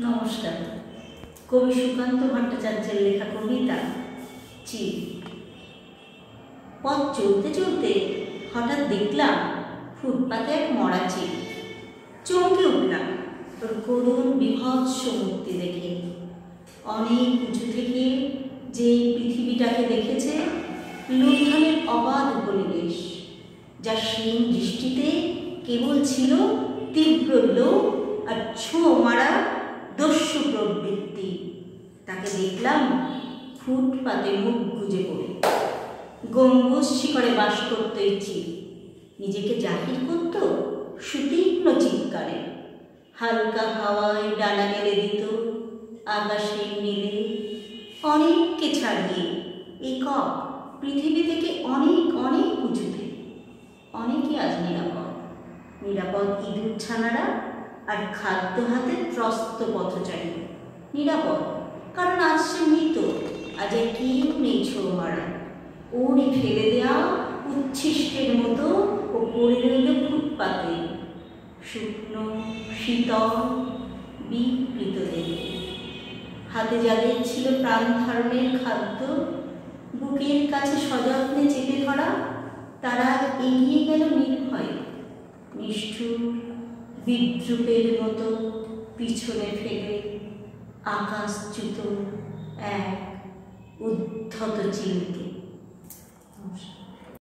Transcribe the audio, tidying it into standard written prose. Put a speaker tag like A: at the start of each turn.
A: নমস্কার। কবি সুকান্ত ভট্টাচার্যের লেখা কবিতা চিল। পথ চলতে চলতে হঠাৎ দেখলাম ফুটপাতে এক মরা চিল। চমকে উঠলাম ওর করুণ বিভৎস মূর্তি দেখে। অনেক উঁচু থেকে যে পৃথিবীটাকে দেখেছে, লুণ্ঠনের অবাধ পরিবেশ, যার সেই দৃষ্টিতে কেবল ছিল তীব্র লোভ আর ছোঁ মারা দস্যু প্রবৃত্তি। তাকে দেখলাম ফুটপাতে মুখ গুজে পড়ে গম্বুজ শিখরে বাস করতে ইচ্ছি। নিজেকে জাহির করত সুতীক্ষ্ণ চিৎকারে। হালকা হাওয়ায় ডানা মেলে দিত আকাশের নীলে। অনেককে ছাড়িয়ে একক পৃথিবী থেকে অনেক অনেক উঁচুতে। অনেকে আজ নিরাপদ, নিরাপদ ইঁদুর ছানারা আর খাদ্য হাতে ত্রস্ত পথচারী। নিরাপদ কারণ আজ সে মৃত, আজ আর কেউ নেই ছোঁ মারা। ওরই ফেলে দেয়া উচ্ছিষ্টের মতো ও পড়ে রইল ফুটপাতে, শুকনো শীতল বিকৃত দেহে। হাতে যাদের ছিল প্রাণ ধারণের খাদ্য, বুকের কাছে সযত্নে চেপে ধরা, তারা এগিয়ে গেল নির্ভয়ে, নিষ্ঠুর বিদ্রুপের মতো পিছনে ফেলে আকাশচ্যুত এক উদ্ধত চিলকে।